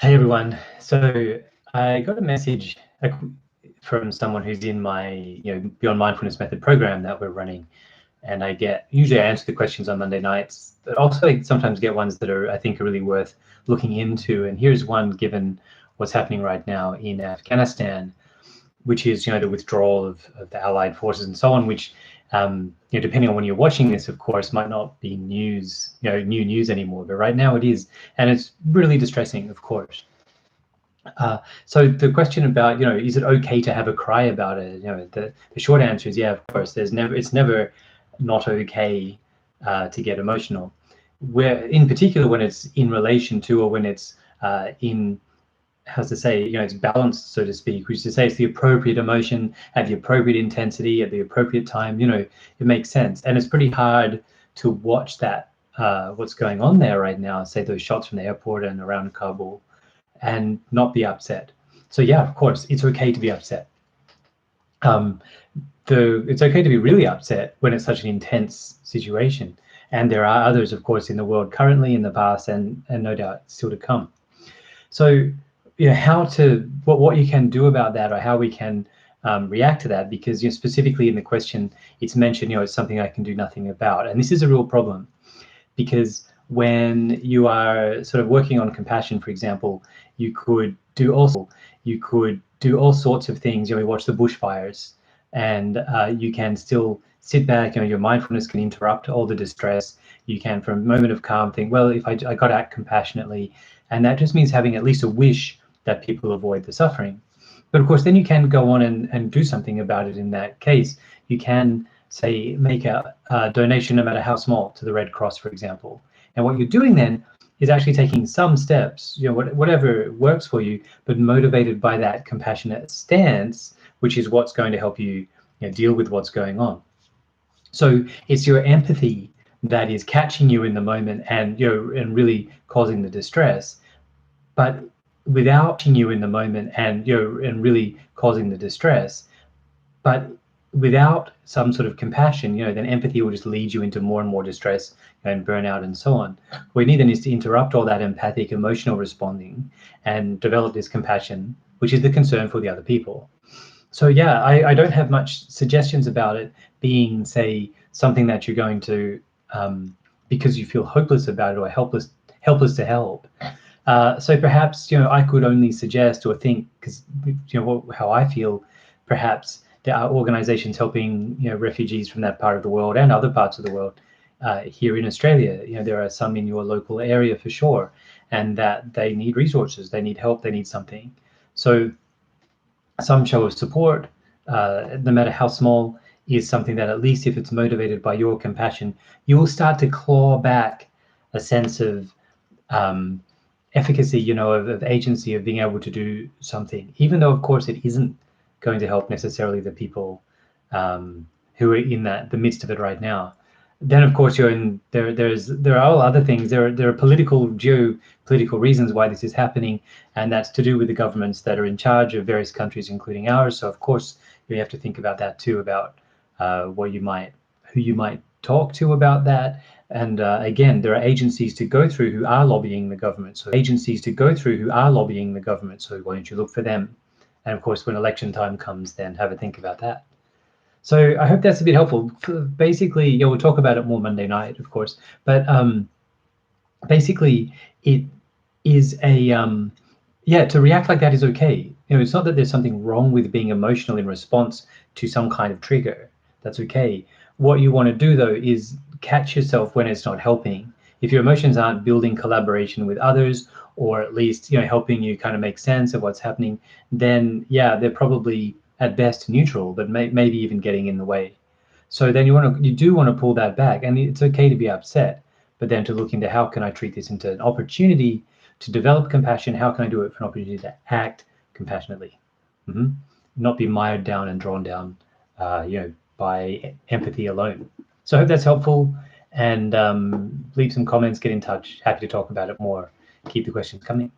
Hey everyone. So I got a message from someone who's in my Beyond Mindfulness Method program that we're running, and usually I answer the questions on Monday nights, but also I sometimes get ones that I think are really worth looking into. And here's one given what's happening right now in Afghanistan, which is the withdrawal of the Allied forces and so on, which depending on when you're watching this, of course, might not be news, new news anymore. But right now it is, and it's really distressing, of course. So the question about, is it okay to have a cry about it? The short answer is yeah, of course. It's never not okay to get emotional. Where, in particular, when it's in relation to, or when it's in, how to say, it's balanced, so to speak, which is to say it's the appropriate emotion at the appropriate intensity at the appropriate time. It makes sense, and it's pretty hard to watch that what's going on there right now. Say those shots from the airport and around Kabul, and not be upset. So yeah, of course, it's okay to be upset. It's okay to be really upset when it's such an intense situation. And there are others, of course, in the world currently, in the past, and no doubt still to come. So, what you can do about that, or how we can react to that, because specifically in the question, it's mentioned, it's something I can do nothing about. And this is a real problem, because when you are sort of working on compassion, for example, you could do all sorts of things. We watch the bushfires, and you can still sit back. Your mindfulness can interrupt all the distress. You can, from a moment of calm, think, well, if I got to act compassionately, and that just means having at least a wish that people avoid the suffering. But of course, then you can go on and do something about it. In that case, you can, say, make a donation, no matter how small, to the Red Cross, for example. And what you're doing then is actually taking some steps, whatever works for you, but motivated by that compassionate stance, which is what's going to help you, deal with what's going on. So it's your empathy that is catching you in the moment and and really causing the distress, but without you in the moment and and really causing the distress, but without some sort of compassion, then empathy will just lead you into more and more distress and burnout and so on. What we need then is to interrupt all that empathic emotional responding and develop this compassion, which is the concern for the other people. So yeah, I don't have much suggestions about it being, say, something that you're going to, because you feel hopeless about it or helpless to help. So perhaps, I could only suggest or think, because how I feel, perhaps there are organizations helping refugees from that part of the world and other parts of the world. Here in Australia, there are some in your local area for sure, and that they need resources, they need help, they need something. So some show of support, no matter how small, is something that, at least if it's motivated by your compassion, you will start to claw back a sense of efficacy, of agency, of being able to do something, even though, of course, it isn't going to help necessarily the people who are in the midst of it right now. Then, of course, you're in there. There are all other things. There are geopolitical reasons why this is happening, and that's to do with the governments that are in charge of various countries, including ours. So, of course, you have to think about that too, about who you might talk to about that. And again, there are agencies to go through who are lobbying the government. So why don't you look for them? And of course, when election time comes, then have a think about that. So I hope that's a bit helpful. Basically, we'll talk about it more Monday night, of course. But basically, it is to react like that is okay. It's not that there's something wrong with being emotional in response to some kind of trigger. That's okay. What you want to do, though, is catch yourself when it's not helping. If your emotions aren't building collaboration with others, or at least helping you kind of make sense of what's happening, then yeah, they're probably at best neutral, but maybe even getting in the way. So then you do want to pull that back, and it's okay to be upset, but then to look into, how can I treat this into an opportunity to develop compassion? How can I do it for an opportunity to act compassionately? Not be mired down and drawn down, by empathy alone. So I hope that's helpful, and leave some comments, get in touch. Happy to talk about it more. Keep the questions coming.